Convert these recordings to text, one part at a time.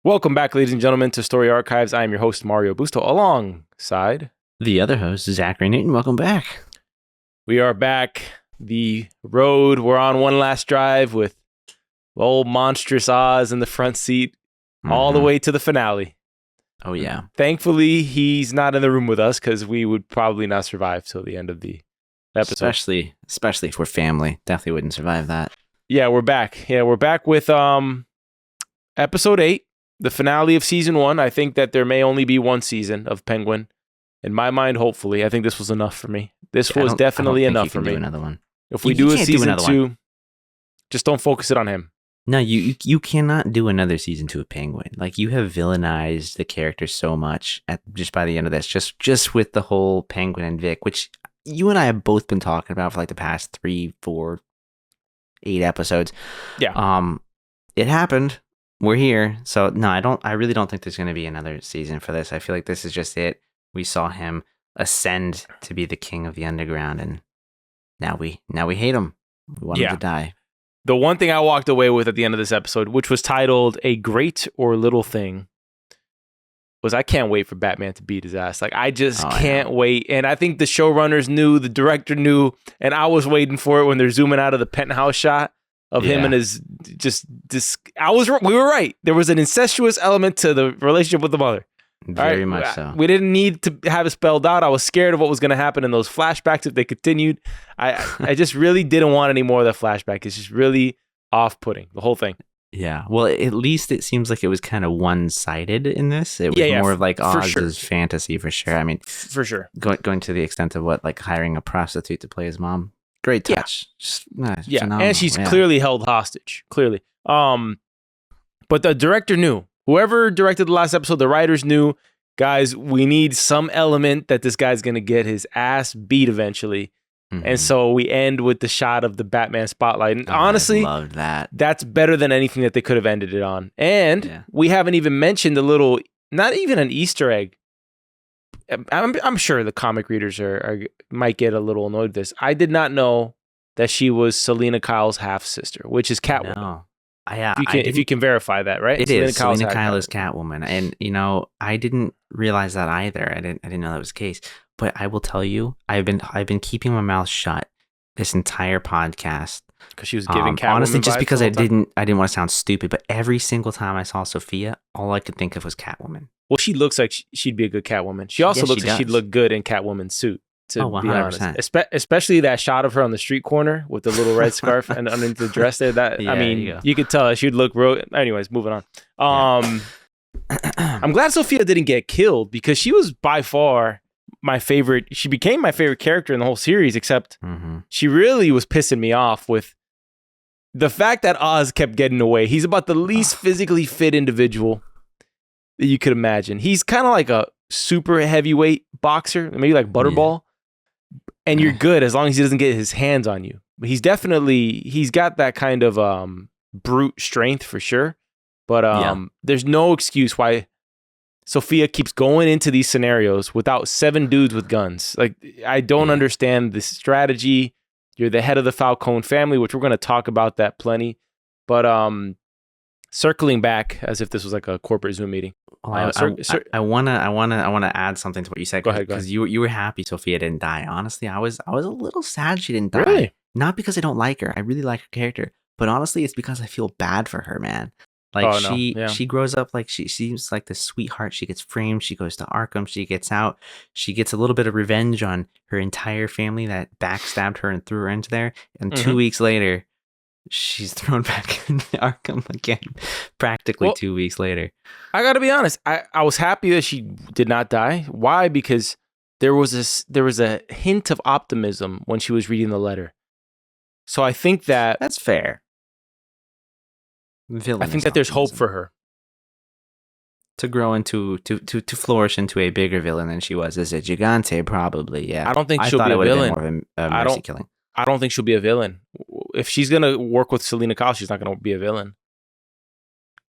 Welcome back, ladies and gentlemen, to Story Archives. I am your host, Mario Busto, alongside the other host, Zachary Newton. Welcome back. We are back. The road. We're on one last drive with old monstrous Oz in the front seat, all the way to the finale. Oh, yeah. Thankfully, he's not in the room with us because we would probably not survive till the end of the episode. Especially if we're family. Definitely wouldn't survive that. Yeah, we're back. We're back with episode 8. The finale of season 1. I think that there may only be one season of Penguin. In my mind, hopefully. I think this was enough for me. This was definitely enough for me. Do another one. If we do a season 2, just don't focus it on him. No, you cannot do another season 2 of Penguin. Like, you have villainized the character so much just by the end of this. Just with the whole Penguin and Vic, which you and I have both been talking about for like the past 3, 4, 8 episodes. Yeah. It happened. We're here. So no, I really don't think there's going to be another season for this. I feel like this is just it. We saw him ascend to be the king of the underground, and now we hate him. We want him to die. The one thing I walked away with at the end of this episode, which was titled A Great or Little Thing, was I can't wait for Batman to beat his ass. Like, I just can't wait. And I think the showrunners knew, the director knew, and I was waiting for it when they're zooming out of the penthouse shot of him and his we were right. There was an incestuous element to the relationship with the mother. Very much so. We didn't need to have it spelled out. I was scared of what was going to happen in those flashbacks if they continued. I just really didn't want any more of that flashback. It's just really off-putting, the whole thing. Yeah. Well, at least it seems like it was kind of one-sided in this. It was more of like Oz's fantasy for sure. I mean, for sure. Going to the extent of like hiring a prostitute to play his mom. Great touch. Yeah. And she's clearly held hostage. Clearly. But the director knew. Whoever directed the last episode, the writers knew, guys, we need some element that this guy's going to get his ass beat eventually. Mm-hmm. And so we end with the shot of the Batman spotlight. And honestly, I loved that. That's better than anything that they could have ended it on. And we haven't even mentioned the little, not even an Easter egg. I'm sure the comic readers might get a little annoyed with this. I did not know that she was Selena Kyle's half sister, which is Catwoman. No. If you can verify that, right? It is. Selena Kyle is Catwoman, and I didn't realize that either. I didn't know that was the case. But I will tell you, I've been keeping my mouth shut this entire podcast because she was giving Catwoman honestly, just vibes because the I whole time? didn't want to sound stupid. But every single time I saw Sophia, all I could think of was Catwoman. Well, she looks like she'd be a good Catwoman. She also looks like she'd look good in Catwoman's suit. To 100%. be honest, especially that shot of her on the street corner with the little red scarf and underneath the dress there. That you could tell she'd look real. Anyways, moving on. I'm glad Sophia didn't get killed because she was by far my favorite. She became my favorite character in the whole series, except she really was pissing me off with the fact that Oz kept getting away. He's about the least physically fit individual that you could imagine. He's kind of like a super heavyweight boxer, maybe like Butterball. And you're good as long as he doesn't get his hands on you. But he's got that kind of brute strength for sure. But there's no excuse why Sophia keeps going into these scenarios without 7 dudes with guns. Like, I don't understand this strategy. You're the head of the Falcone family, which we're going to talk about that plenty. But circling back as if this was like a corporate Zoom meeting. I wanna add something to what you said. Go ahead. Because you were happy Sophia didn't die. Honestly, I was a little sad she didn't die. Really? Not because I don't like her. I really like her character. But honestly, it's because I feel bad for her, man. Like, she grows up like she seems like the sweetheart. She gets framed. She goes to Arkham. She gets out. She gets a little bit of revenge on her entire family that backstabbed her and threw her into there. And 2 weeks later, she's thrown back into Arkham again, practically 2 weeks later. I gotta be honest. I was happy that she did not die. Why? Because there was a hint of optimism when she was reading the letter. So I think that's fair. I think that there's hope for her to grow into to flourish into a bigger villain than she was as a Gigante, probably. Yeah, I don't think she'll be a villain. More of a mercy killing. I don't think she'll be a villain. If she's going to work with Selena Kyle, she's not going to be a villain.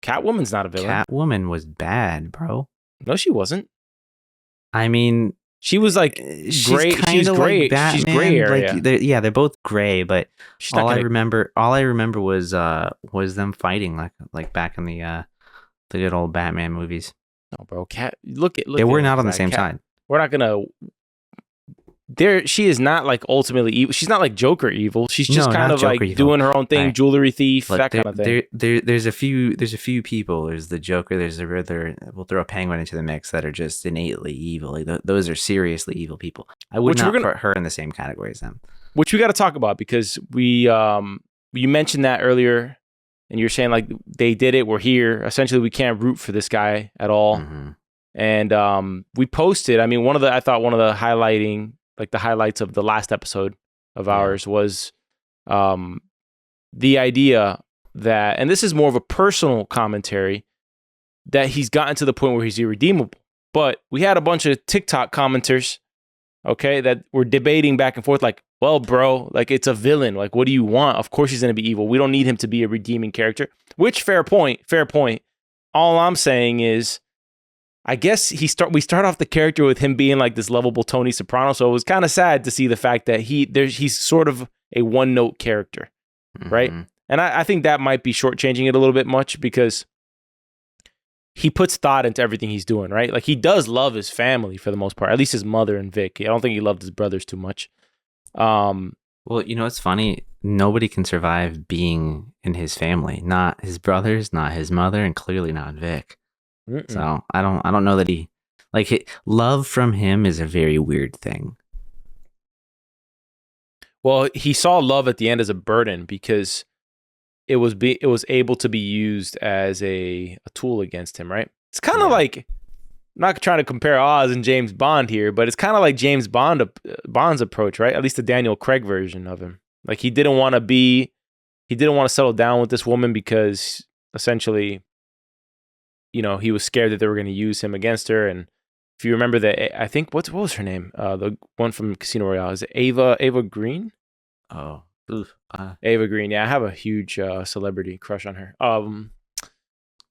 Catwoman's not a villain. Catwoman was bad, bro. No, she wasn't. I mean, she was like gray. She's gray. Like she's gray area. Like, they're both gray, but all I remember was them fighting like back in the The good old Batman movies. No, bro. Look at they were not on the same side. We're not gonna. She is not like ultimately evil. She's not like Joker evil. She's just kind of like evil. Doing her own thing, right. Jewelry thief, that kind of thing. There's a few people. There's the Joker. There's the Riddler. We'll throw a Penguin into the mix that are just innately evil. Like those are seriously evil people. I would not put her in the same category as them. Which we got to talk about because you mentioned that earlier, and you're saying like they did it. We're here. Essentially, we can't root for this guy at all. Mm-hmm. And we posted. I mean, I thought one of the highlights of the last episode of ours was the idea that, and this is more of a personal commentary, that he's gotten to the point where he's irredeemable. But we had a bunch of TikTok commenters, okay, that were debating back and forth like, well, bro, like it's a villain. Like, what do you want? Of course he's going to be evil. We don't need him to be a redeeming character, which fair point. All I'm saying is, I guess we start off the character with him being like this lovable Tony Soprano, so it was kind of sad to see the fact that he's sort of a one-note character, right? Mm-hmm. And I think that might be shortchanging it a little bit much because he puts thought into everything he's doing, right? Like he does love his family for the most part, at least his mother and Vic. I don't think he loved his brothers too much. Well, you know, it's funny. Nobody can survive being in his family. Not his brothers, not his mother, and clearly not Vic. Mm-mm. So I don't know that love from him is a very weird thing. Well, he saw love at the end as a burden because it was able to be used as a tool against him, right? It's kind of like, I'm not trying to compare Oz and James Bond here, but it's kind of like James Bond's approach, right? At least the Daniel Craig version of him. Like he didn't want to settle down with this woman because essentially, you know, he was scared that they were going to use him against her. And if you remember that, I think, what was her name? The one from Casino Royale. Is it Ava Green? Oh, Ava Green. Yeah, I have a huge celebrity crush on her.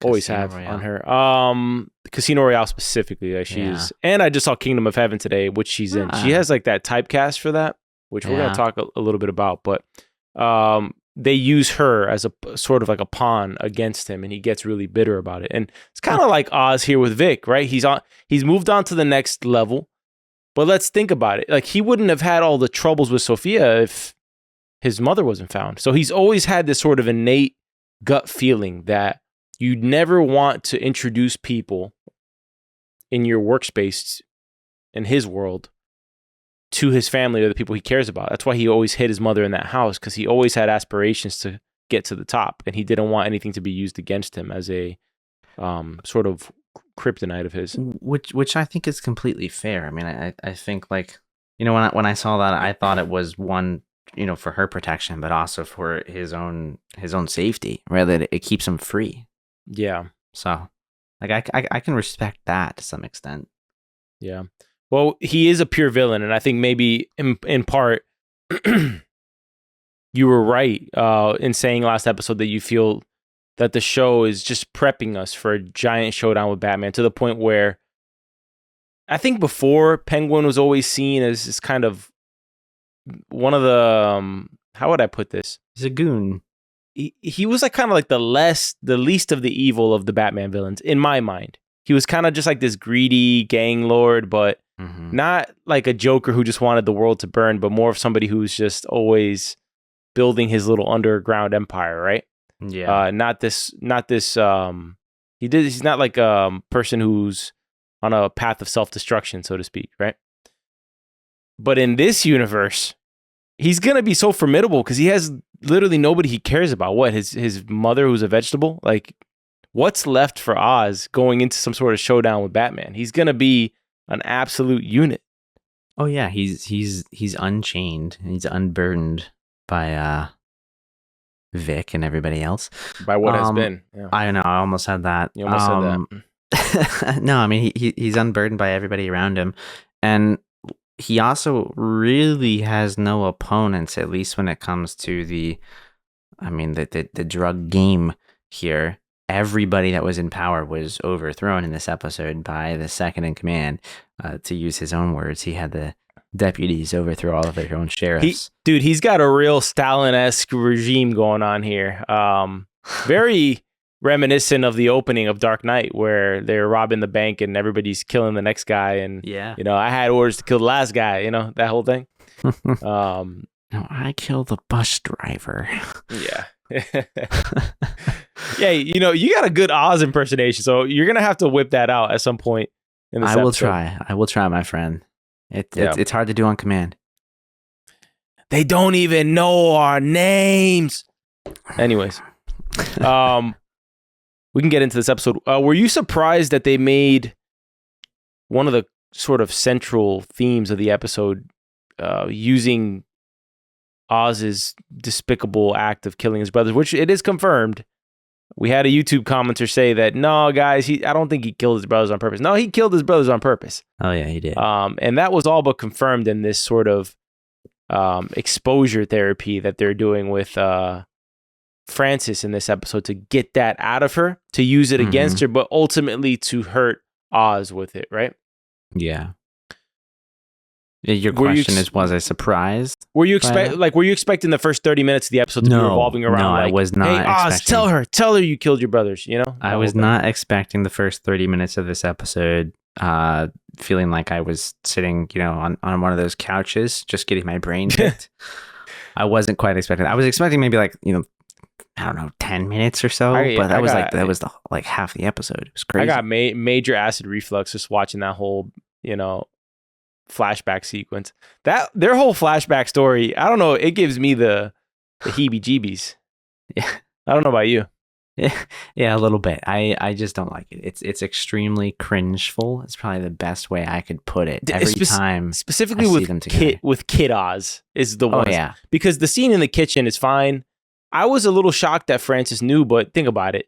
Always have Royale. On her. Casino Royale specifically. Like and I just saw Kingdom of Heaven today, which she's in. She has like that typecast for that, which we're going to talk a little bit about. But they use her as a sort of like a pawn against him, and he gets really bitter about it. And it's kind of like Oz here with Vic, right? He's moved on to the next level. But let's think about it. Like he wouldn't have had all the troubles with Sophia if his mother wasn't found. So he's always had this sort of innate gut feeling that you never want to introduce people in your workspace, in his world, to his family or the people he cares about. That's why he always hid his mother in that house, because he always had aspirations to get to the top, and he didn't want anything to be used against him as a sort of kryptonite of his. Which I think is completely fair. I mean, I think, like, you know, when I saw that, I thought it was one, you know, for her protection, but also for his own safety, right? That it keeps him free. Yeah. So, like, I can respect that to some extent. Yeah. Well, he is a pure villain, and I think maybe in part you were right in saying last episode that you feel that the show is just prepping us for a giant showdown with Batman, to the point where I think before Penguin was always seen as this kind of one of the how would I put this? He's a goon. He was like kind of like the least of the evil of the Batman villains in my mind. He was kind of just like this greedy gang lord, but not like a Joker who just wanted the world to burn, but more of somebody who's just always building his little underground empire, right? Yeah. He's not like a person who's on a path of self-destruction, so to speak, right? But in this universe, he's going to be so formidable because he has literally nobody he cares about. What, his mother who's a vegetable? Like, what's left for Oz going into some sort of showdown with Batman? He's going to be an absolute unit. Oh yeah, he's unchained. He's unburdened by Vic and everybody else. By what has been. Yeah. I know, I almost had that. You almost said that. No, I mean he's unburdened by everybody around him. And he also really has no opponents, at least when it comes to the drug game here. Everybody that was in power was overthrown in this episode by the second in command. To use his own words, he had the deputies overthrow all of their own sheriffs. He's got a real Stalin-esque regime going on here. Very, reminiscent of the opening of Dark Knight, where they're robbing the bank and everybody's killing the next guy, and I had orders to kill the last guy. That whole thing. No, I killed the bus driver. Yeah. Yeah, you got a good Oz impersonation, so you're gonna have to whip that out at some point in this episode. I will try, my friend. It's hard to do on command. They don't even know our names. Anyways, we can get into this episode. Were you surprised that they made one of the sort of central themes of the episode using Oz's despicable act of killing his brothers, which it is confirmed? We had a YouTube commenter say that, no, guys, I don't think he killed his brothers on purpose. No, he killed his brothers on purpose. Oh, yeah, he did. And that was all but confirmed in this sort of exposure therapy that they're doing with Frances in this episode to get that out of her, to use it against her, but ultimately to hurt Oz with it, right? Yeah. Your question is, was I surprised? Were you expecting the first 30 minutes of the episode to be revolving around? No, I was not. Hey, Oz, tell her you killed your brothers. I was not expecting the first 30 minutes of this episode, feeling like I was sitting, on one of those couches, just getting my brain kicked. I wasn't quite expecting. I was expecting maybe I don't know, 10 minutes or so, but that was half the episode. It was crazy. I got major acid reflux just watching that whole, flashback sequence. That their whole flashback story, I don't know, it gives me the heebie-jeebies. Yeah. I don't know about you. Yeah, a little bit. I just don't like it. It's extremely cringeful. It's probably the best way I could put it. Every time, specifically with Kid Oz is the one. Oh, yeah. Because the scene in the kitchen is fine. I was a little shocked that Francis knew, but think about it.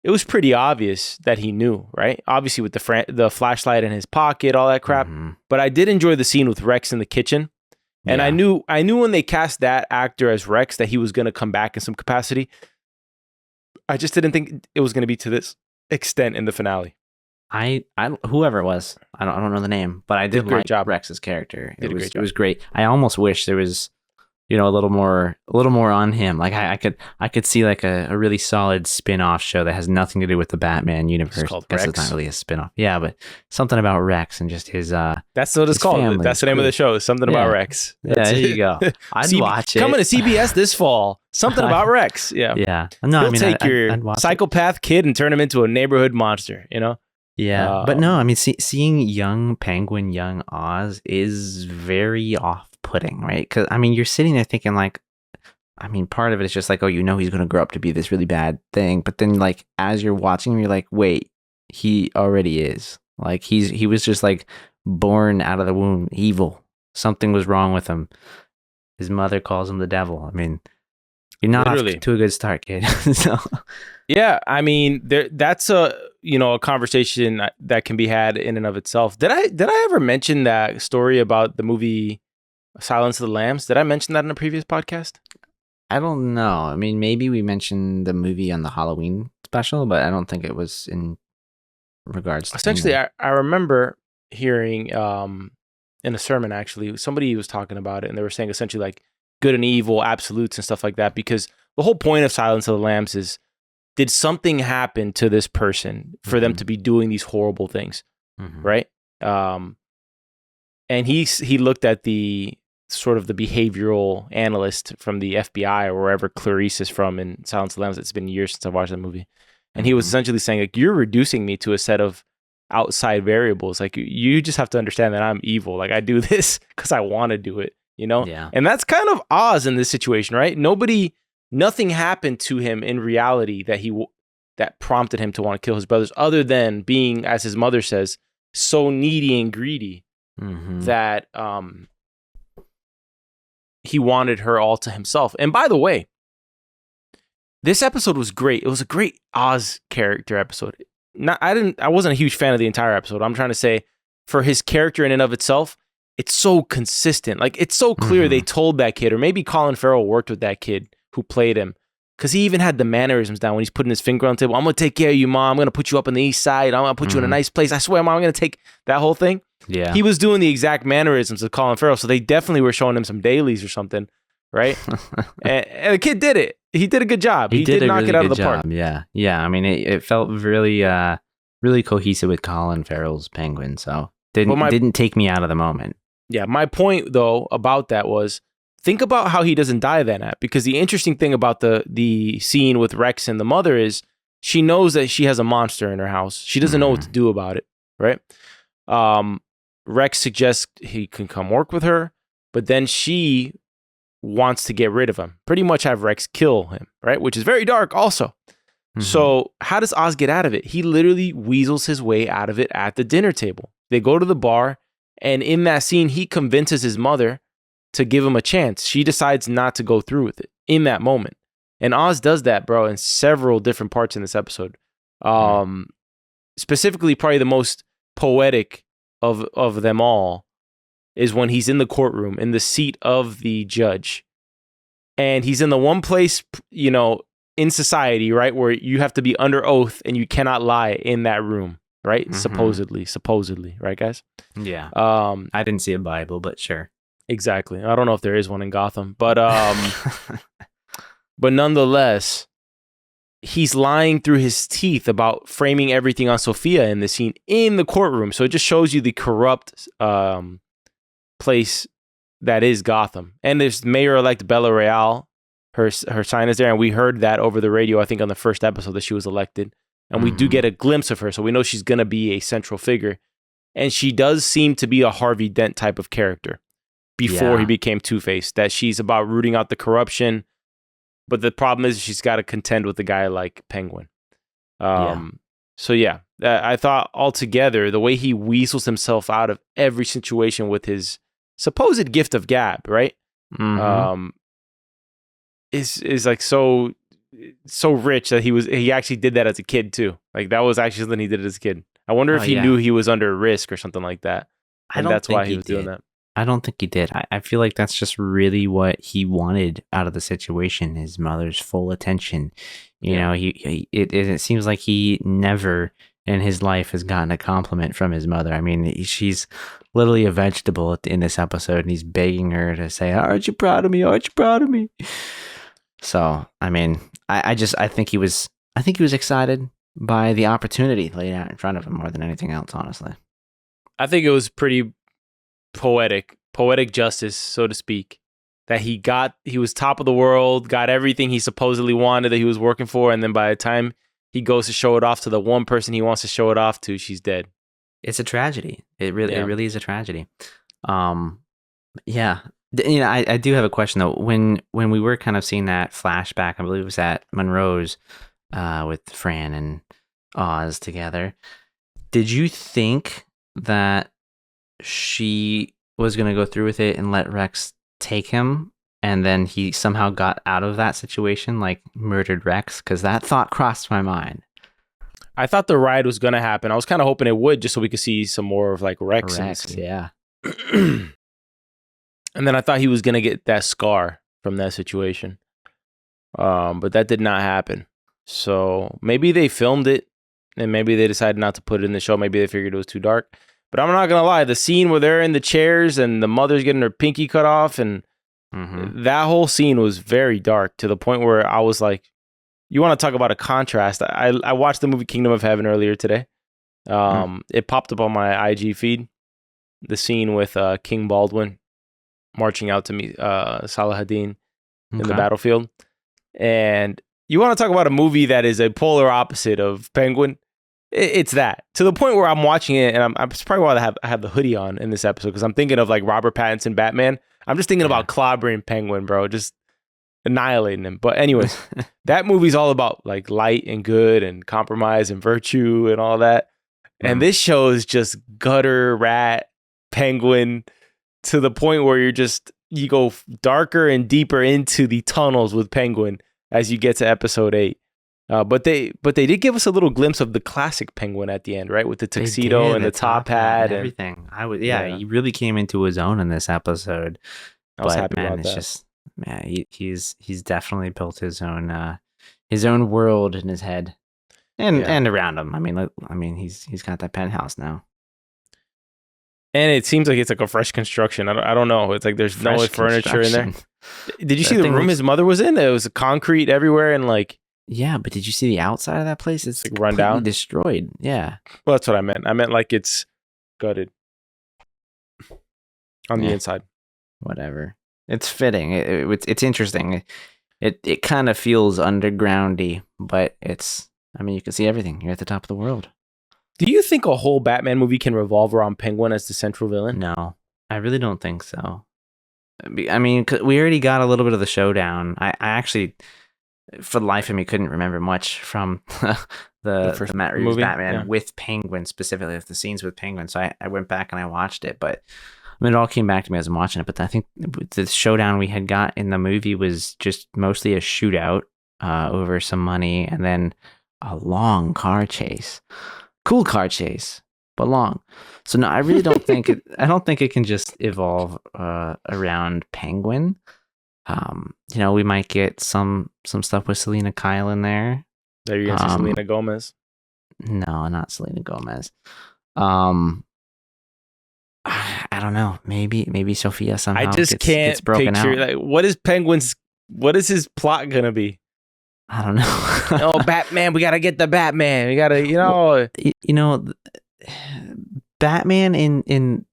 It was pretty obvious that he knew, right? Obviously with the flashlight in his pocket, all that crap. Mm-hmm. But I did enjoy the scene with Rex in the kitchen. And I knew when they cast that actor as Rex that he was going to come back in some capacity. I just didn't think it was going to be to this extent in the finale. I whoever it was, I don't know the name, but I did like Rex's character. It was great. I almost wish there was, a little more on him. Like I could see like a really solid spin-off show that has nothing to do with the Batman universe. It's called Rex. It's not really a spin-off. Yeah, but something about Rex and just his that's what it's called. Family. That's the name of the show. Something about Rex. There you go. I'd watch it. Coming to CBS this fall. Something about Rex. Yeah. Yeah. No, take your psychopath kid and turn him into a neighborhood monster, Yeah. But no, seeing young Penguin, young Oz is very off-putting, right? Because, you're sitting there thinking part of it is just like, oh, he's going to grow up to be this really bad thing. But then, as you're watching him, you're like, wait, he already is. Like, he was just, born out of the womb evil. Something was wrong with him. His mother calls him the devil. You're not off to a good start, kid. So. Yeah, that's a conversation that can be had in and of itself. Did I ever mention that story about the movie Silence of the Lambs? Did I mention that in a previous podcast? I don't know. Maybe we mentioned the movie on the Halloween special, but I don't think it was in regards to... Essentially, I remember hearing in a sermon, actually, somebody was talking about it, and they were saying essentially good and evil, absolutes and stuff like that, because the whole point of Silence of the Lambs is, did something happen to this person for them to be doing these horrible things, right? And he looked at the sort of the behavioral analyst from the FBI or wherever Clarice is from in Silence of the Lambs. It's been years since I've watched that movie. And he was essentially saying, you're reducing me to a set of outside variables. You just have to understand that I'm evil. I do this because I want to do it, Yeah. And that's kind of Oz in this situation, right? Nothing happened to him in reality that prompted him to want to kill his brothers, other than being, as his mother says, so needy and greedy that he wanted her all to himself. And by the way, this episode was great. It was a great Oz character episode. I wasn't a huge fan of the entire episode. I'm trying to say, for his character in and of itself, it's so consistent. It's so clear they told that kid, or maybe Colin Farrell worked with that kid who played him, because he even had the mannerisms down when he's putting his finger on the table. I'm going to take care of you, Mom. I'm going to put you up on the east side. I'm going to put you in a nice place. I swear, Mom, I'm going to take that whole thing. Yeah. He was doing the exact mannerisms of Colin Farrell, so they definitely were showing him some dailies or something. right? and the kid did it. He did a good job. He did knock it out of the park. Yeah. I mean, it felt really, really cohesive with Colin Farrell's Penguin. So didn't take me out of the moment. Yeah, my point though about that was, think about how he doesn't die then because the interesting thing about the scene with Rex and the mother is she knows that she has a monster in her house. She doesn't know what to do about it, right? Rex suggests he can come work with her, but then she wants to get rid of him. Pretty much have Rex kill him, right? Which is very dark also. Mm-hmm. So how does Oz get out of it? He literally weasels his way out of it at the dinner table. They go to the bar, and in that scene, he convinces his mother to give him a chance. She decides not to go through with it in that moment. And Oz does that, bro, in several different parts in this episode. Specifically, probably the most poetic of them all is when he's in the courtroom, in the seat of the judge. And he's in the one place, in society, right, where you have to be under oath and you cannot lie in that room. Right? Mm-hmm. Supposedly, right, guys? Yeah. I didn't see a Bible, but sure. Exactly. I don't know if there is one in Gotham, but but nonetheless, he's lying through his teeth about framing everything on Sophia in the scene in the courtroom. So it just shows you the corrupt place that is Gotham. And there's Mayor-elect Bella Real. Her sign is there, and we heard that over the radio, I think, on the first episode that she was elected. And we do get a glimpse of her, so we know she's going to be a central figure. And she does seem to be a Harvey Dent type of character before he became Two-Face, that she's about rooting out the corruption. But the problem is she's got to contend with a guy like Penguin. So, I thought altogether, the way he weasels himself out of every situation with his supposed gift of gab, right? Mm-hmm. Is like so rich that he actually did that as a kid too. Like that was actually something he did as a kid. I wonder if he knew he was under risk or something like that. And that's why he was doing that. I don't think he did. I feel like that's just really what he wanted out of the situation, his mother's full attention. You know, it seems like he never in his life has gotten a compliment from his mother. I mean, she's literally a vegetable in this episode, and he's begging her to say, "Aren't you proud of me? Aren't you proud of me?" So, I mean, I think he was excited by the opportunity laid out in front of him more than anything else, honestly. I think it was pretty poetic justice, so to speak, that he was top of the world, got everything he supposedly wanted that he was working for, and then by the time he goes to show it off to the one person he wants to show it off to, she's dead. It's a tragedy. It really is a tragedy. Yeah. You know, I do have a question though. When we were kind of seeing that flashback, I believe it was at Monroe's with Fran and Oz together. Did you think that she was going to go through with it and let Rex take him, and then he somehow got out of that situation, like murdered Rex? Because that thought crossed my mind. I thought the ride was going to happen. I was kind of hoping it would, just so we could see some more of like Rex. Yeah. And then I thought he was going to get that scar from that situation. But that did not happen. So maybe they filmed it and maybe they decided not to put it in the show. Maybe they figured it was too dark. But I'm not going to lie. The scene where they're in the chairs and the mother's getting her pinky cut off, and that whole scene was very dark to the point where I was like, you want to talk about a contrast. I watched the movie Kingdom of Heaven earlier today. It popped up on my IG feed. The scene with King Baldwin marching out to meet Salahadin in the battlefield. And you want to talk about a movie that is a polar opposite of Penguin? It's that. To the point where I'm watching it, and I'm probably why I have the hoodie on in this episode, because I'm thinking of like Robert Pattinson Batman. I'm just thinking about clobbering Penguin, bro. Just annihilating him. But anyways, that movie's all about like light and good and compromise and virtue and all that. And this show is just gutter rat Penguin, to the point where you go darker and deeper into the tunnels with Penguin as you get to episode 8. But they did give us a little glimpse of the classic Penguin at the end, right? With the tuxedo and the top hat and everything. He really came into his own in this episode. I was happy about that. Just he's definitely built his own world in his head and around him. I mean he's got that penthouse now. And it seems like it's like a fresh construction. I don't know. It's like there's no furniture in there. Did you see the room his mother was in? There was concrete everywhere and like. Yeah, but did you see the outside of that place? It's like run down, destroyed. Yeah. Well, that's what I meant. I meant like it's gutted on the inside. Whatever. It's fitting. It's interesting. It kind of feels undergroundy, but it's. I mean, you can see everything. You're at the top of the world. Do you think a whole Batman movie can revolve around Penguin as the central villain? No, I really don't think so. I mean, we already got a little bit of the showdown. I actually, for the life of me, couldn't remember much from the Matt Reeves movie, Batman with Penguin, specifically the scenes with Penguin. So I went back and I watched it, but I mean, it all came back to me as I'm watching it. But I think the showdown we had got in the movie was just mostly a shootout over some money and then a long car chase. Cool car chase, but long. So no, I really don't think it. I don't think it can just evolve around Penguin. We might get some stuff with Selena Kyle in there. There you go, Selena Gomez. No, not Selena Gomez. I don't know. Maybe Sophia somehow. I just can't picture. Like, what is his plot gonna be? I don't know. Oh, Batman! We gotta get the Batman. We gotta, Batman in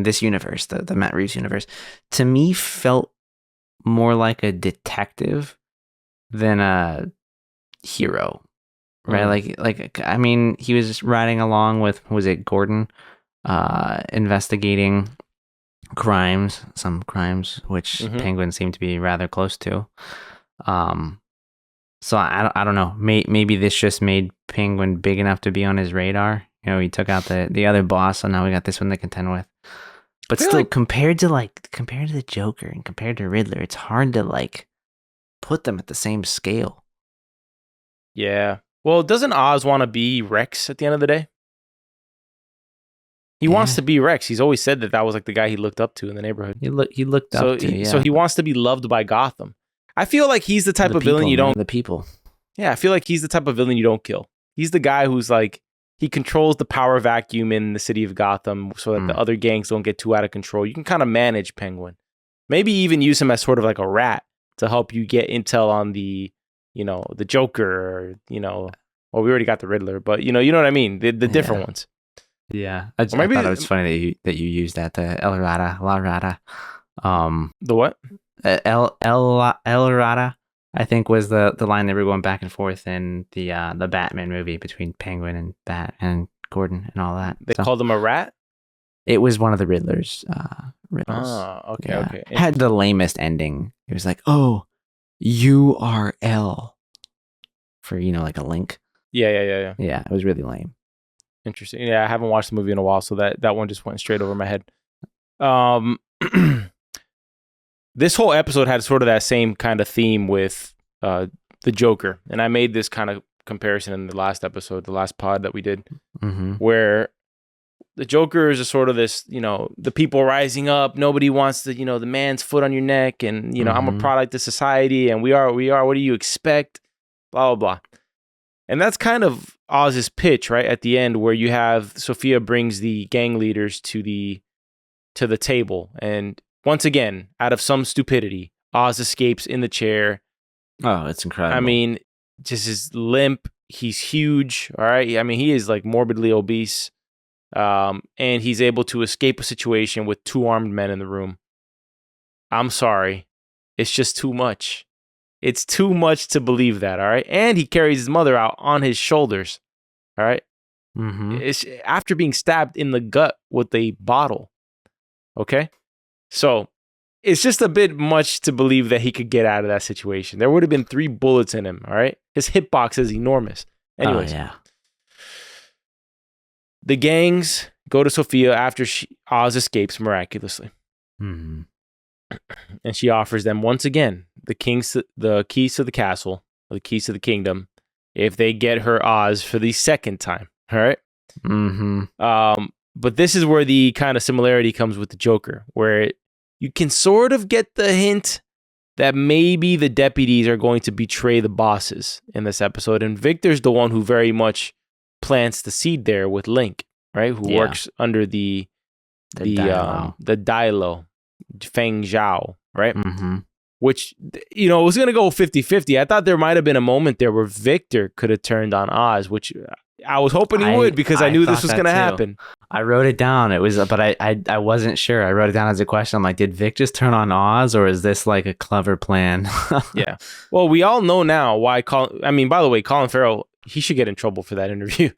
this universe, the Matt Reeves universe, to me felt more like a detective than a hero, right? Like I mean, he was just riding along with, was it Gordon, investigating some crimes which Penguin seemed to be rather close to. So I don't know. Maybe this just made Penguin big enough to be on his radar. He took out the other boss, so now we got this one to contend with. But still, compared to the Joker and compared to Riddler, it's hard to put them at the same scale. Yeah. Well, doesn't Oz want to be Rex at the end of the day? He wants to be Rex. He's always said that was like the guy he looked up to in the neighborhood. He looked up to. Yeah. So he wants to be loved by Gotham. I feel like he's the type of villain you don't. The people. Yeah, I feel like he's the type of villain you don't kill. He's the guy who's like, he controls the power vacuum in the city of Gotham so that the other gangs don't get too out of control. You can kind of manage Penguin. Maybe even use him as sort of like a rat to help you get intel on the Joker, or, well, we already got the Riddler, but you know what I mean? The different ones. Yeah. I thought it was funny that you used that, El Rata, La Rata. The what? El Rata, I think, was the line they were going back and forth in the Batman movie between Penguin and Bat and Gordon and all that. They called him a rat? It was one of the Riddler's riddles. Oh, okay, okay. It had the lamest ending. It was like, oh, you are L. For, like a link. Yeah. Yeah, it was really lame. Interesting. Yeah, I haven't watched the movie in a while, so that one just went straight over my head. This whole episode had sort of that same kind of theme with the Joker. And I made this kind of comparison in the last episode, the last pod that we did, where the Joker is a sort of this, the people rising up. Nobody wants the man's foot on your neck. And, I'm a product of society and we are. What do you expect? Blah, blah, blah. And that's kind of Oz's pitch, right? At the end, where you have Sophia brings the gang leaders to the table. And once again, out of some stupidity, Oz escapes in the chair. Oh, it's incredible. I mean, just his limp. He's huge. All right. I mean, he is like morbidly obese. And he's able to escape a situation with 2 armed men in the room. I'm sorry. It's just too much. It's too much to believe that. All right. And he carries his mother out on his shoulders. All right. It's after being stabbed in the gut with a bottle. Okay. So it's just a bit much to believe that he could get out of that situation. There would have been 3 bullets in him, all right? His hitbox is enormous. Anyways, the gangs go to Sophia after Oz escapes miraculously. And she offers them, once again, the keys to the castle, or the keys to the kingdom, if they get her Oz for the second time, all right? But this is where the kind of similarity comes with the Joker, where you can sort of get the hint that maybe the deputies are going to betray the bosses in this episode. And Victor's the one who very much plants the seed there with Link, right? Who works under the Dailo, Feng Zhao, right? Mm-hmm. Which, you know, it was going to go 50-50. I thought there might have been a moment there where Victor could have turned on Oz, which I was hoping he would, because I knew this was going to happen. I wrote it down. It was, but I wasn't sure. I wrote it down as a question. I'm like, did Vic just turn on Oz, or is this like a clever plan? Yeah. Well, we all know now why by the way, Colin Farrell, he should get in trouble for that interview,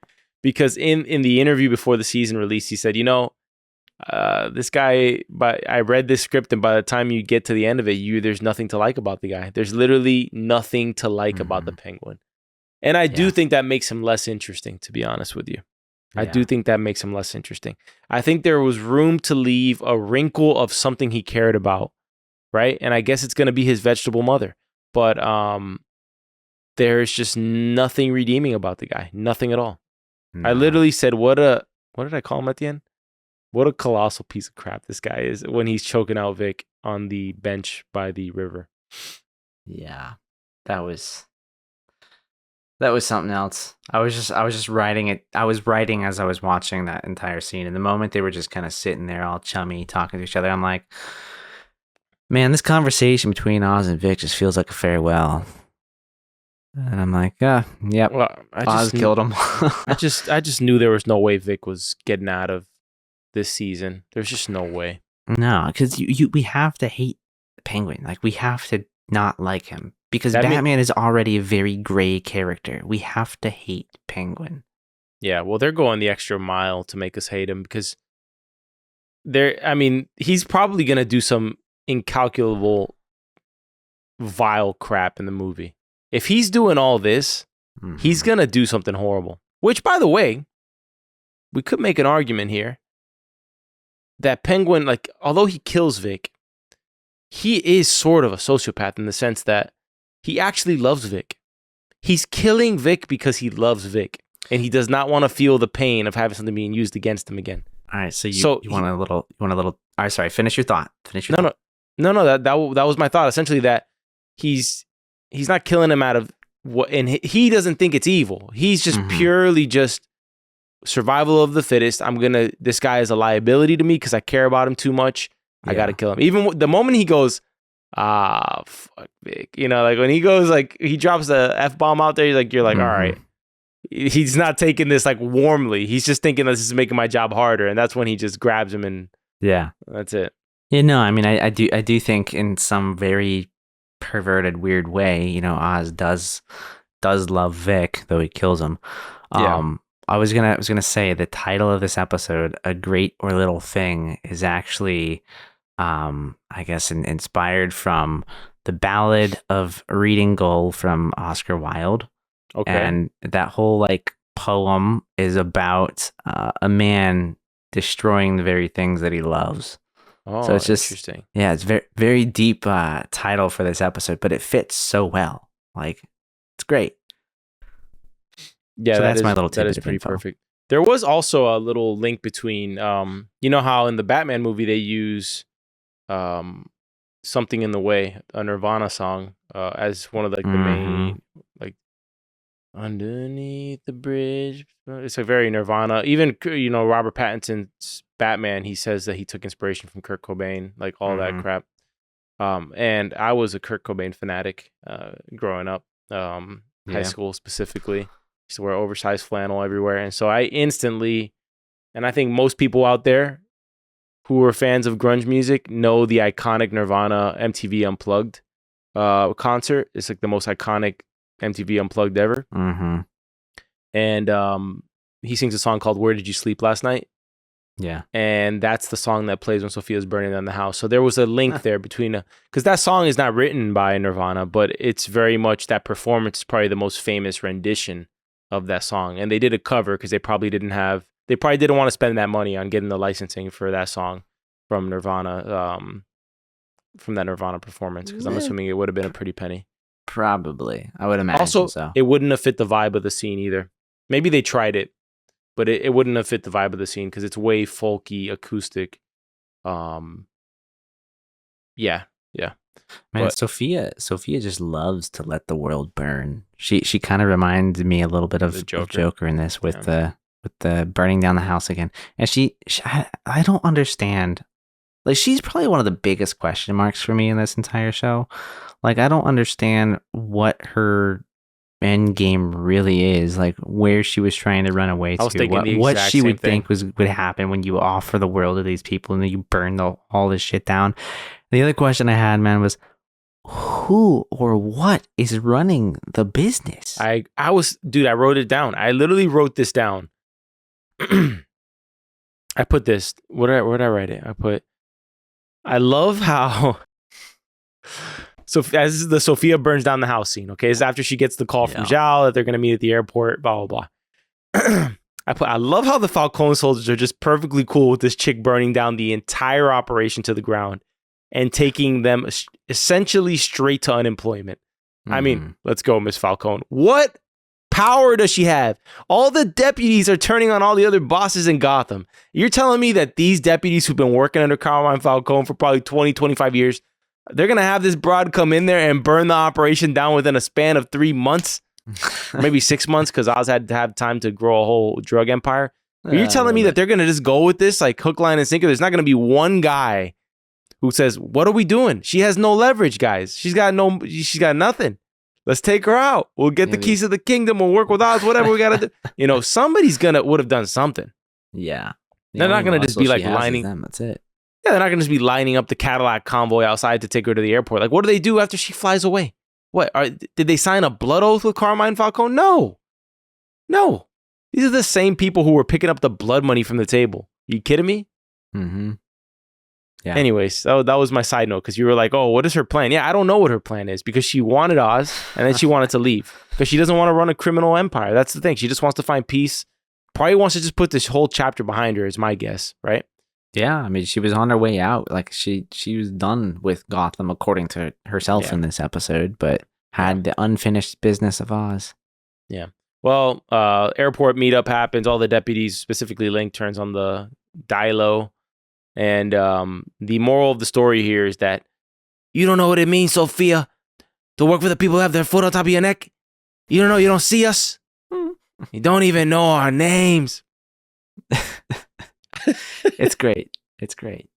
because in the interview before the season release, he said, you know, this guy, but I read this script, and by the time you get to the end of it, there's nothing to like about the guy. There's literally nothing to like about the Penguin. And I do think that makes him less interesting, to be honest with you. I do think that makes him less interesting. I think there was room to leave a wrinkle of something he cared about, right? And I guess it's going to be his vegetable mother. But there's just nothing redeeming about the guy. Nothing at all. No. I literally said, what did I call him at the end? What a colossal piece of crap this guy is when he's choking out Vic on the bench by the river. Yeah, that was something else. I was just writing it. I was writing as I was watching that entire scene. And the moment they were just kind of sitting there all chummy talking to each other, I'm like, man, this conversation between Oz and Vic just feels like a farewell. And I'm like, yep. Well, Oz killed him. I just knew there was no way Vic was getting out of this season. There's just no way. No, because we have to hate the Penguin. Like, we have to not like him, because Batman is already a very gray character. We have to hate Penguin. Yeah, well, they're going the extra mile to make us hate him, because he's probably going to do some incalculable, vile crap in the movie. If he's doing all this, he's going to do something horrible. Which, by the way, we could make an argument here that Penguin, like, although he kills Vic, he is sort of a sociopath in the sense that he actually loves Vic. He's killing Vic because he loves Vic, and he does not want to feel the pain of having something being used against him again. All right, so you want a little. All right, sorry. Finish your thought. No. That was my thought. Essentially, that he's not killing him out of what, and he doesn't think it's evil. He's just purely just survival of the fittest. This guy is a liability to me because I care about him too much. I got to kill him. Even the moment he goes, fuck Vic, you know, like when he goes, like he drops the F-bomb out there, you're like, all right. He's not taking this like warmly. He's just thinking this is making my job harder. And that's when he just grabs him, and that's it. Yeah, no, I mean, I do think in some very perverted, weird way, you know, Oz does love Vic, though he kills him. I was gonna say the title of this episode, "A Great or Little Thing," is actually, I guess, inspired from the Ballad of Reading Gull from Oscar Wilde. Okay, and that whole like poem is about a man destroying the very things that he loves. Oh, so it's just interesting. Yeah, it's very very deep title for this episode, but it fits so well. Like, it's great. Yeah, so that's my little tidbit. That is pretty perfect. There was also a little link between, you know how in the Batman movie they use "Something in the Way," a Nirvana song, as one of the main, like, underneath the bridge. It's a very Nirvana. Even, you know, Robert Pattinson's Batman, he says that he took inspiration from Kurt Cobain, like all that crap. And I was a Kurt Cobain fanatic growing up, high school specifically. Used to wear oversized flannel everywhere. And so I instantly, and I think most people out there who are fans of grunge music know the iconic Nirvana MTV Unplugged concert. It's like the most iconic MTV Unplugged ever. And he sings a song called "Where Did You Sleep Last Night?" Yeah. And that's the song that plays when Sophia's burning down the house. So there was a link there between, because that song is not written by Nirvana, but it's very much, that performance is probably the most famous rendition of that song. And they did a cover because they probably didn't want to spend that money on getting the licensing for that song from Nirvana, from that Nirvana performance, because I'm assuming it would have been a pretty penny. Probably. I would imagine also, so. It wouldn't have fit the vibe of the scene either. Maybe they tried it, but it wouldn't have fit the vibe of the scene because it's way folky, acoustic. Yeah. Man, but Sophia just loves to let the world burn. She kind of reminds me a little bit of Joker in this with the burning down the house again. And she I don't understand Like, she's probably one of the biggest question marks for me in this entire show. Like, I don't understand what her end game really is, like where she was trying to run away to, what she would think would happen when you offer the world to these people and then you burn all this shit down. The other question I had, man, was who or what is running the business? I wrote it down. I literally wrote this down. I put this. Where did I write it? I love how. So as the Sophia burns down the house scene, okay, is after she gets the call from Zhao that they're gonna meet at the airport, blah blah blah. I love how the Falcone soldiers are just perfectly cool with this chick burning down the entire operation to the ground and taking them essentially straight to unemployment. I mean, let's go, Miss Falcone. What power does she have? All the deputies are turning on all the other bosses in Gotham. You're telling me that these deputies who've been working under Carmine Falcone for probably 20, 25 years, they're going to have this broad come in there and burn the operation down within a span of 3 months, maybe 6 months, because Oz had to have time to grow a whole drug empire. But you're telling me that they're going to just go with this like hook, line, and sinker? There's not going to be one guy who says, what are we doing? She has no leverage, guys. She's got nothing. Let's take her out. We'll get the keys of the kingdom. We'll work with Oz, whatever we got to do. Somebody's would have done something. Yeah. They're not going to just be like lining. That's it. Yeah, they're not going to just be lining up the Cadillac convoy outside to take her to the airport. Like, what do they do after she flies away? Did they sign a blood oath with Carmine Falcone? No. These are the same people who were picking up the blood money from the table. You kidding me? Mm-hmm. Yeah. Anyways, that was my side note because you were like, oh, what is her plan? Yeah, I don't know what her plan is because she wanted Oz and then she wanted to leave because she doesn't want to run a criminal empire. That's the thing. She just wants to find peace. Probably wants to just put this whole chapter behind her is my guess, right? Yeah, I mean, she was on her way out. Like she was done with Gotham, according to herself in this episode, but had the unfinished business of Oz. Yeah. Well, airport meetup happens. All the deputies, specifically Link, turns on the Dilo. And the moral of the story here is that you don't know what it means, Sophia, to work for the people who have their foot on top of your neck. You don't know, you don't see us. You don't even know our names. It's great. It's great.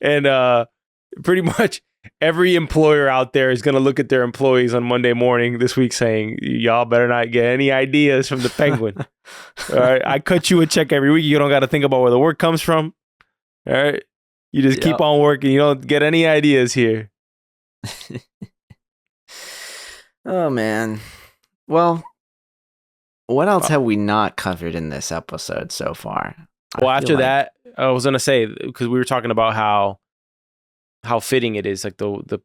And pretty much every employer out there is going to look at their employees on Monday morning this week saying, y'all better not get any ideas from the Penguin. All right. I cut you a check every week. You don't got to think about where the work comes from. All right. You just keep on working. You don't get any ideas here. Oh, man. Well, what else have we not covered in this episode so far? Well, after that, I was going to say, because we were talking about how fitting it is, like the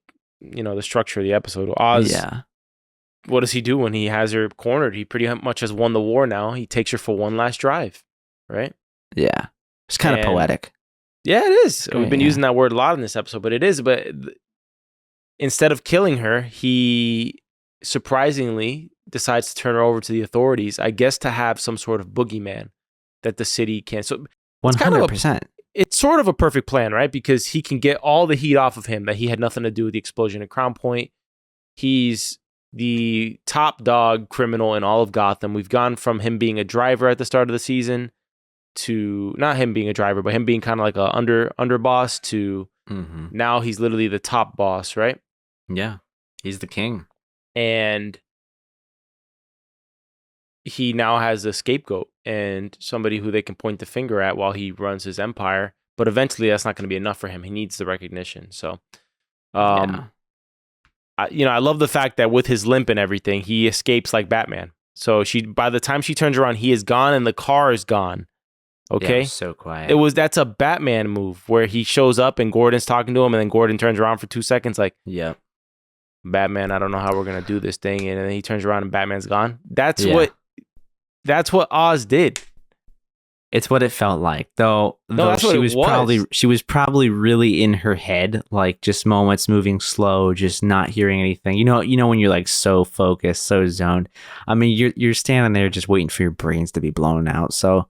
structure of the episode. Oz, what does he do when he has her cornered? He pretty much has won the war now. He takes her for one last drive, right? Yeah. It's kind of poetic. Yeah, it is. We've been using that word a lot in this episode, but it is. But instead of killing her, he surprisingly decides to turn her over to the authorities, I guess to have some sort of boogeyman that the city can. So 100%. It's sort of a perfect plan, right? Because he can get all the heat off of him that he had nothing to do with the explosion at Crown Point. He's the top dog criminal in all of Gotham. We've gone from him being a driver at the start of the season to not him being a driver, but him being kind of like a underboss to now he's literally the top boss, right? Yeah. He's the king. And he now has a scapegoat and somebody who they can point the finger at while he runs his empire. But eventually that's not going to be enough for him. He needs the recognition. So, I love the fact that with his limp and everything, he escapes like Batman. So by the time she turns around, he is gone and the car is gone. Okay. Yeah, so quiet. That's a Batman move where he shows up and Gordon's talking to him and then Gordon turns around for 2 seconds like, yep. Batman, I don't know how we're going to do this thing. And then he turns around and Batman's gone. That's what Oz did. It's what it felt like, though she was probably really in her head, like just moments moving slow, just not hearing anything. You know when you're like so focused, so zoned. I mean, you're standing there just waiting for your brains to be blown out. So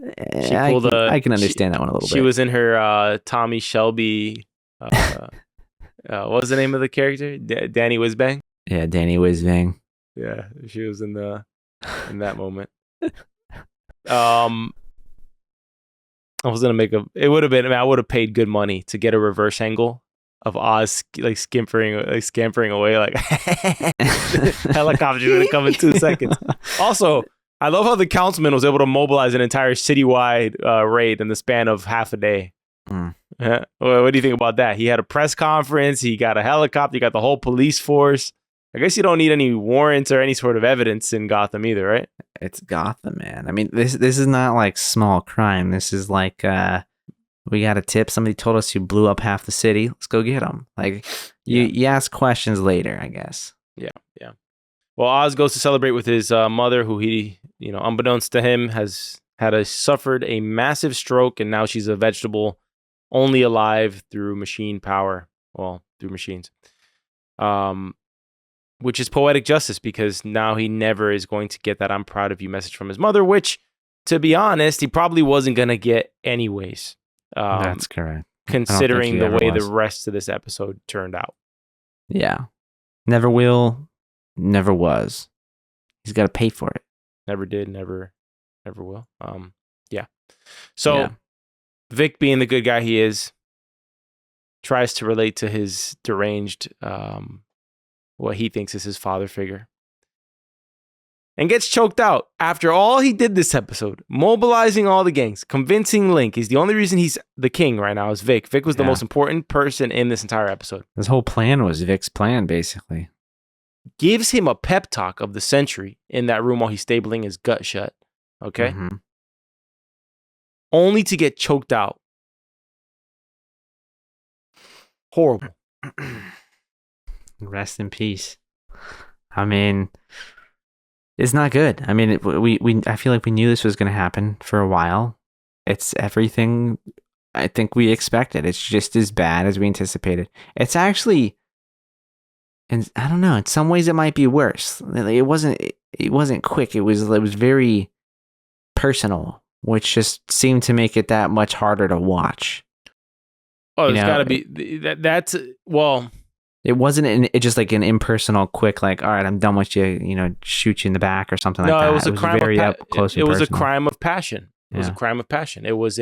I can understand that one a little bit. She was in her Tommy Shelby. What was the name of the character? Danny Whizbang. Yeah, Danny Whizbang. Yeah, she was in that moment. I was gonna make it would have been. I mean, I would have paid good money to get a reverse angle of Oz like scampering away like helicopter gonna come in 2 seconds. Also, I love how the councilman was able to mobilize an entire citywide raid in the span of half a day. What do you think about that? He had a press conference. He got a helicopter. He got the whole police force. I guess you don't need any warrants or any sort of evidence in Gotham either, right? It's Gotham, man. I mean, this is not like small crime. This is like we got a tip. Somebody told us you blew up half the city. Let's go get them. Like you ask questions later, I guess. Yeah. Well, Oz goes to celebrate with his mother, who he, unbeknownst to him, has suffered a massive stroke, and now she's a vegetable, only alive through machine power. Well, through machines. Which is poetic justice, because now he never is going to get that "I'm proud of you" message from his mother, which, to be honest, he probably wasn't going to get anyways. That's correct. Considering the way the rest of this episode turned out. Yeah. Never will, never was. He's got to pay for it. Never did, never will. Yeah. So, Vic, being the good guy he is, tries to relate to his deranged what he thinks is his father figure, and gets choked out after all he did this episode, mobilizing all the gangs, convincing Link. He's the only reason he's the king right now is Vic. Vic was the most important person in this entire episode. This whole plan was Vic's plan, basically. Gives him a pep talk of the century in that room while he's stabling his gut shut. Okay? Mm-hmm. Only to get choked out. Horrible. Rest in peace. I mean, it's not good. I mean, I feel like we knew this was going to happen for a while. It's everything I think we expected. It's just as bad as we anticipated. It's actually, and I don't know, in some ways it might be worse. It wasn't quick. It was very personal, which just seemed to make it that much harder to watch. Oh, there's got to be that's well. It wasn't just like an impersonal, quick, like, all right, I'm done with you, shoot you in the back or something like that. No, it was a crime very of up close. It was a crime of passion. It was a crime of passion. It was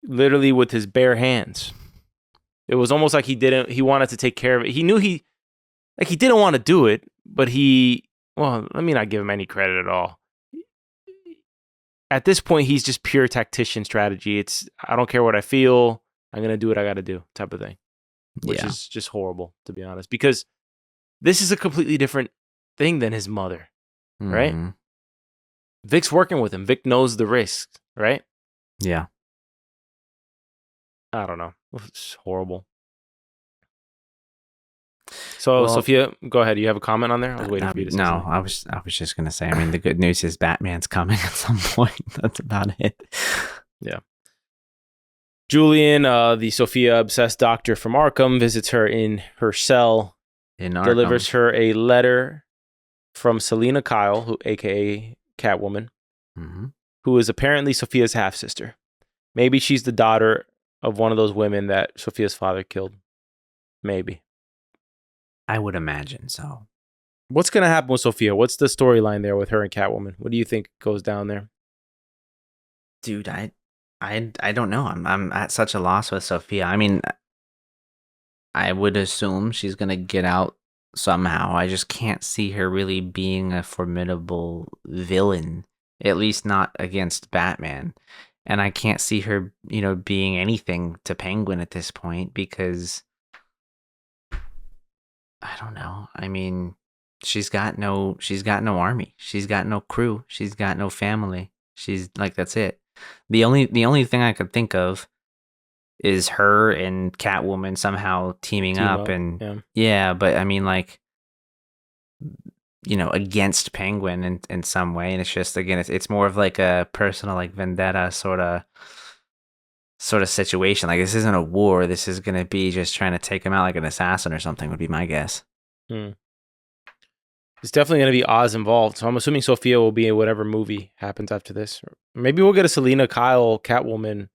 literally with his bare hands. It was almost like he wanted to take care of it. He knew he didn't want to do it, but let me not give him any credit at all. At this point, he's just pure tactician strategy. It's, I don't care what I feel. I'm going to do what I got to do type of thing. Which is just horrible, to be honest, because this is a completely different thing than his mother, right? Mm-hmm. Vic's working with him. Vic knows the risks, right? Yeah. I don't know. It's horrible. So, Sophia, go ahead. You have a comment on there? I was waiting for you to say something. I was just going to say, I mean, the good news is Batman's coming at some point. That's about it. Yeah. Julian, the Sophia-obsessed doctor from Arkham, visits her in her cell, delivers her a letter from Selena Kyle, who, a.k.a. Catwoman, who is apparently Sophia's half-sister. Maybe she's the daughter of one of those women that Sophia's father killed. Maybe. I would imagine so. What's going to happen with Sophia? What's the storyline there with her and Catwoman? What do you think goes down there? Dude, I don't know. I'm at such a loss with Sophia. I mean, I would assume she's gonna get out somehow. I just can't see her really being a formidable villain, at least not against Batman. And I can't see her, being anything to Penguin at this point, because I don't know. I mean, she's got no army. She's got no crew. She's got no family. She's like, that's it. The only thing I could think of is her and Catwoman somehow teaming up. And but I mean, like, against Penguin in some way. And it's just, again, it's more of like a personal, like, vendetta sort of situation. Like, this isn't a war. This is going to be just trying to take him out like an assassin or something, would be my guess. It's definitely going to be Oz involved. So I'm assuming Sophia will be in whatever movie happens after this. Maybe we'll get a Selena Kyle Catwoman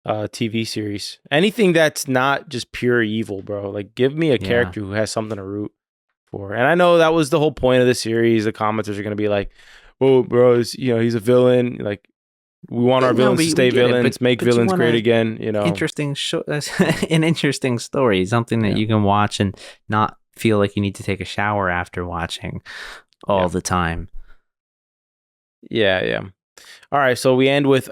TV series. Anything that's not just pure evil, bro. Like, give me a character who has something to root for. And I know that was the whole point of the series. The commenters are going to be like, "Oh, bro, he's a villain." Like, We want our villains to stay villains, make villains great again. Interesting an interesting story, something that you can watch and not feel like you need to take a shower after watching all the time. Yeah. All right, so we end with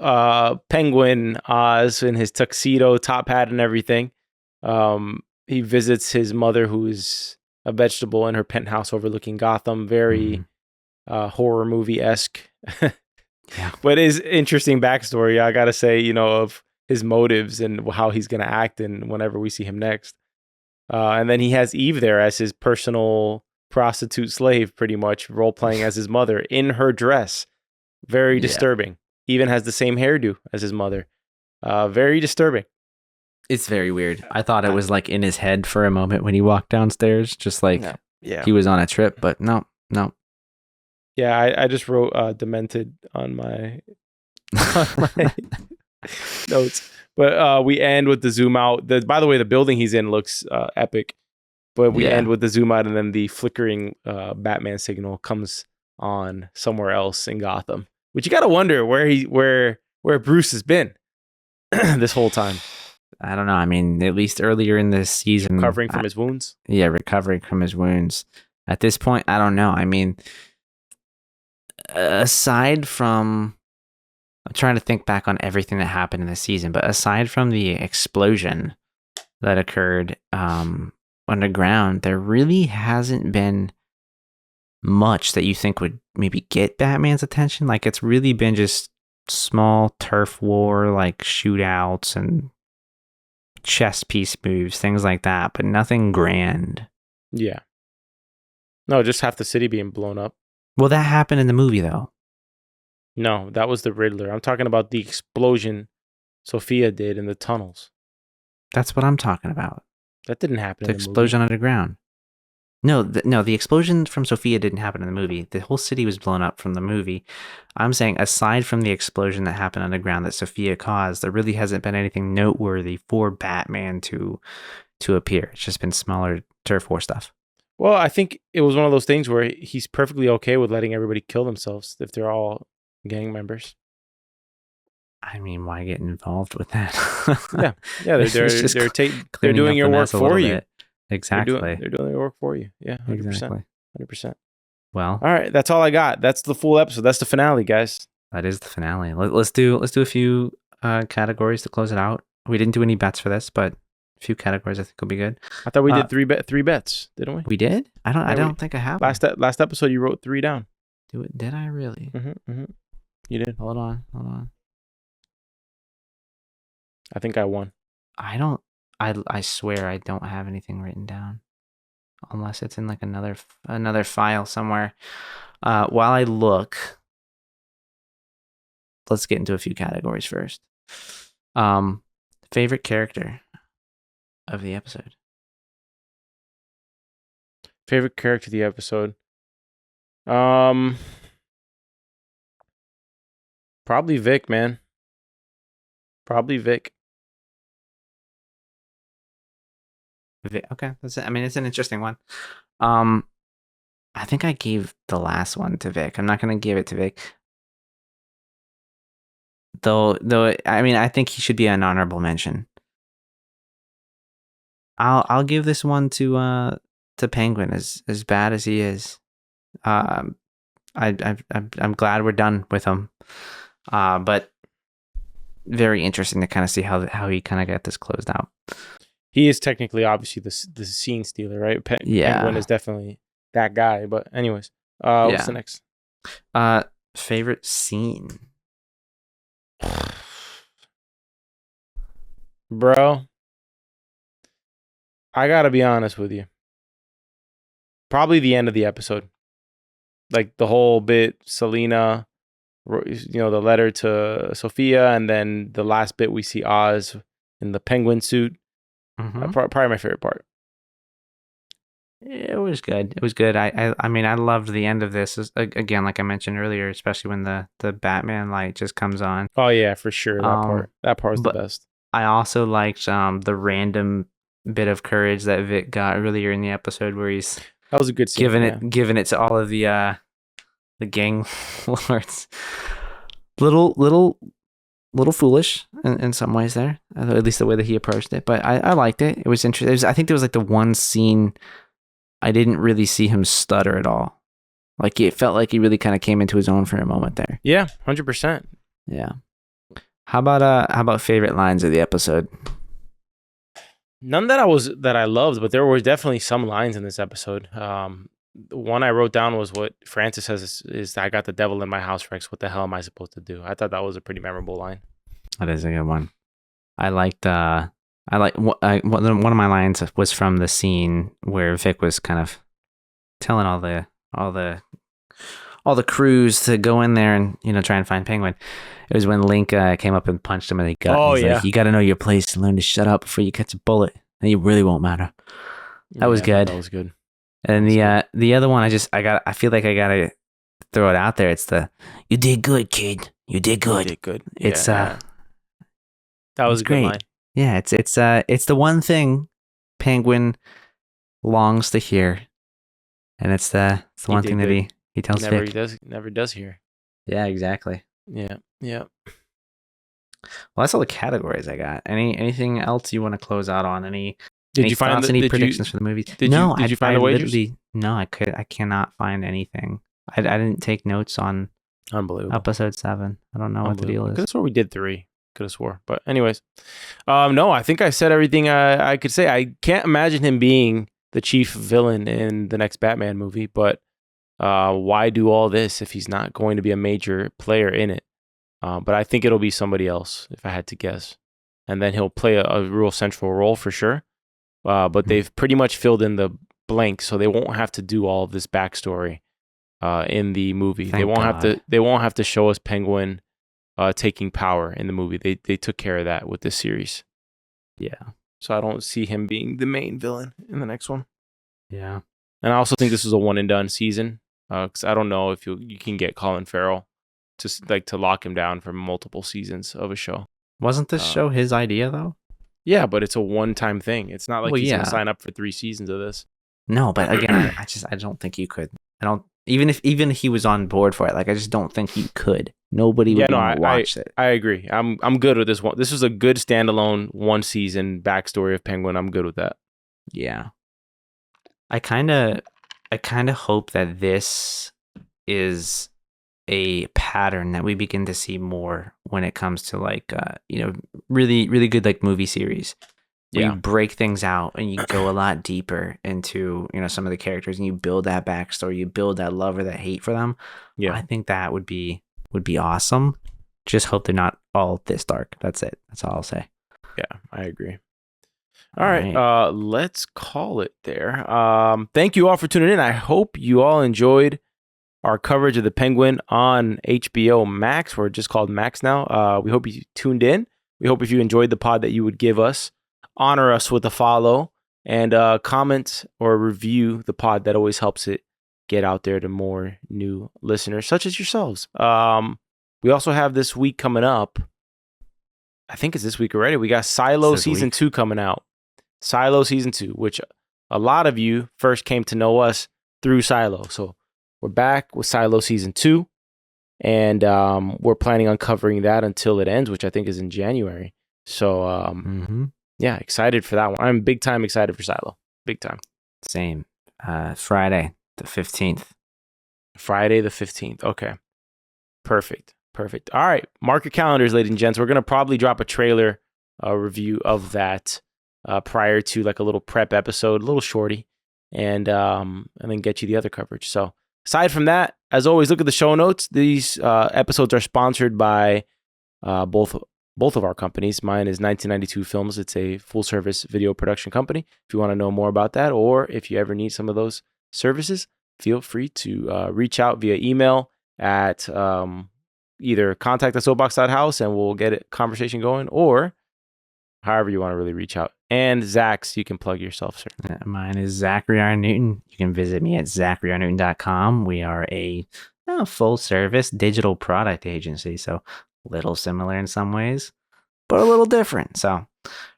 Penguin Oz in his tuxedo, top hat, and everything. He visits his mother, who is a vegetable, in her penthouse overlooking Gotham. Very horror movie-esque. Yeah. But his interesting backstory, I gotta say, of his motives and how he's gonna act and whenever we see him next. And then he has Eve there as his personal prostitute slave, pretty much, role-playing as his mother in her dress. Very disturbing. Even has the same hairdo as his mother. Very disturbing. It's very weird. I thought it was like in his head for a moment when he walked downstairs, just like he was on a trip, but no. Yeah, I just wrote demented on my notes. But we end with the zoom out. By the way, the building he's in looks epic. But we end with the zoom out, and then the flickering Batman signal comes on somewhere else in Gotham. Which you gotta wonder where Bruce has been this whole time. I don't know. I mean, at least earlier in this season, recovering from his wounds. Yeah, recovering from his wounds. At this point, I don't know. I mean, aside from, I'm trying to think back on everything that happened in the season, but aside from the explosion that occurred underground, there really hasn't been much that you think would maybe get Batman's attention. Like, it's really been just small turf war, like shootouts and chess piece moves, things like that, but nothing grand. Yeah. No, just half the city being blown up. Well, that happened in the movie, though. No, that was the Riddler. I'm talking about the explosion Sophia did in the tunnels. That's what I'm talking about. That didn't happen in the explosion movie. Underground. No, the explosion from Sophia didn't happen in the movie. The whole city was blown up from the movie. I'm saying, aside from the explosion that happened underground that Sophia caused, there really hasn't been anything noteworthy for Batman to appear. It's just been smaller turf war stuff. Well, I think it was one of those things where he's perfectly okay with letting everybody kill themselves if they're all gang members. I mean, why get involved with that? They're doing your work for you. Exactly. They're doing their work for you. Yeah, 100%. Exactly. 100%. Well, all right, that's all I got. That's the full episode. That's the finale, guys. That is the finale. Let's do a few categories to close it out. We didn't do any bets for this, but a few categories I think will be good. I thought we did three bets, didn't we? We did? I don't think I have. Last episode you wrote 3 down. Did I really? Mm-hmm. You did. Hold on. I think I won. I swear I don't have anything written down, unless it's in like another file somewhere. While I look, let's get into a few categories first. Favorite character of the episode. Favorite character of the episode. Probably Vic, man. Probably Vic. Okay, that's it. I mean, it's an interesting one. I think I gave the last one to Vic. I'm not gonna give it to Vic, though. I mean, I think he should be an honorable mention. I'll give this one to Penguin. As bad as he is, I'm glad we're done with him. But very interesting to kind of see how he kind of got this closed out. He is technically, obviously, the scene stealer, right? Penguin is definitely that guy. But anyways, what's the next? Favorite scene? Bro, I gotta be honest with you. Probably the end of the episode. Like the whole bit, Selena, the letter to Sophia, and then the last bit we see Oz in the penguin suit. Mm-hmm. Probably my favorite part. It was good. I mean, I loved the end of this. Again, like I mentioned earlier, especially when the Batman light just comes on. Oh yeah, for sure. That part was the best. I also liked the random bit of courage that Vic got earlier in the episode where he's that was a good scene, giving it to all of the gang lords. Little little foolish in some ways there, at least the way that he approached it. But I liked it. It was interesting. I think there was like the one scene I didn't really see him stutter at all. Like it felt like he really kind of came into his own for a moment there. Yeah, 100%. Yeah. How about favorite lines of the episode? None that I loved, but there were definitely some lines in this episode. The one I wrote down was what Francis says is I got the devil in my house, Rex. What the hell am I supposed to do? I thought that was a pretty memorable line. That is a good one. I liked one of my lines was from the scene where Vic was kind of telling all the crews to go in there and try and find Penguin. It was when Link came up and punched him in the gut. Oh, yeah. Like, you got to know your place and learn to shut up before you catch a bullet, and you really won't matter. That was good. That was good. And the other one, I feel like I gotta throw it out there. It's you did good, kid. You did good. You did good. It's that was a great. good line. Yeah, it's the one thing Penguin longs to hear, and it's the one thing that he tells Vic. Never does hear. Yeah, exactly. Yeah. Well, that's all the categories I got. Anything else you want to close out on? Any predictions for the movies? Did you find the wagers? No, I cannot find anything. I didn't take notes on Unbelievable. episode 7. I don't know what the deal is. That's where we did 3. Could have swore. But anyways, no, I think I said everything I could say. I can't imagine him being the chief villain in the next Batman movie, but why do all this if he's not going to be a major player in it? But I think it'll be somebody else, if I had to guess. And then he'll play a real central role for sure. But they've pretty much filled in the blanks, so they won't have to do all of this backstory in the movie. They won't have to show us Penguin taking power in the movie. They took care of that with this series. Yeah. So I don't see him being the main villain in the next one. Yeah. And I also think this is a one and done season. Because I don't know if you can get Colin Farrell to lock him down for multiple seasons of a show. Wasn't this show his idea though? Yeah, but it's a one-time thing. It's not like he's gonna sign up for 3 seasons of this. No, but again, I don't think you could. I don't even if he was on board for it. Like I just don't think you could. Nobody would want to watch it. I agree. I'm good with this one. This was a good standalone 1-season backstory of Penguin. I'm good with that. Yeah. I kind of hope that this is a pattern that we begin to see more when it comes to like really really good like movie series. Yeah, you break things out and you go a lot deeper into some of the characters and you build that backstory, you build that love or that hate for them. Yeah, I think that would be awesome. Just hope they're not all this dark. That's it. That's all I'll say. Yeah, I agree. All right. Let's call it there. Thank you all for tuning in. I hope you all enjoyed our coverage of the Penguin on HBO Max. We're just called Max now. We hope you tuned in. We hope if you enjoyed the pod that you would honor us with a follow and comment or review the pod. That always helps it get out there to more new listeners, such as yourselves. We also have this week coming up. I think it's this week already. We got Silo Season 2 coming out. Silo Season 2, which a lot of you first came to know us through Silo. So we're back with Silo Season 2, and we're planning on covering that until it ends, which I think is in January. So, yeah, excited for that one. I'm big time excited for Silo. Big time. Same. Friday the 15th. Friday the 15th. Okay. Perfect. All right. Mark your calendars, ladies and gents. We're going to probably drop a trailer review of that prior to like a little prep episode, a little shorty, and then get you the other coverage. So aside from that, as always, look at the show notes. These episodes are sponsored by both of our companies. Mine is 1992 Films. It's a full-service video production company. If you want to know more about that, or if you ever need some of those services, feel free to reach out via email at either contact@soapbox.house and we'll get a conversation going, or however you want to really reach out. And Zach's, you can plug yourself, sir. Mine is Zachary R. Newton. You can visit me at zacharyrnewton.com. We are a full-service digital product agency, so a little similar in some ways, but a little different. So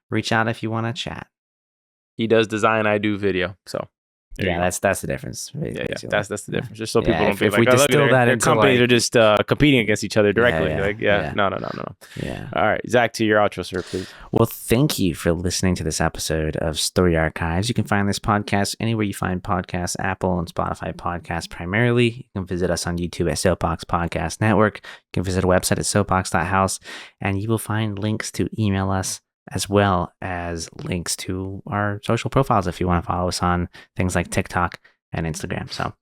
reach out if you want to chat. He does design, I do video. So that's the difference. Yeah, that's the difference. Just so people don't be if like, we distill that their companies are just competing against each other directly. No. Yeah. All right, Zach, to your outro, sir, please. Well, thank you for listening to this episode of Story Archives. You can find this podcast anywhere you find podcasts, Apple and Spotify podcasts primarily. You can visit us on YouTube at SoapBox Podcast Network. You can visit our website at soapbox.house, and you will find links to email us, as well as links to our social profiles if you want to follow us on things like TikTok and Instagram. So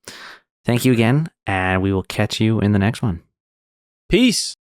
thank you again, and we will catch you in the next one. Peace.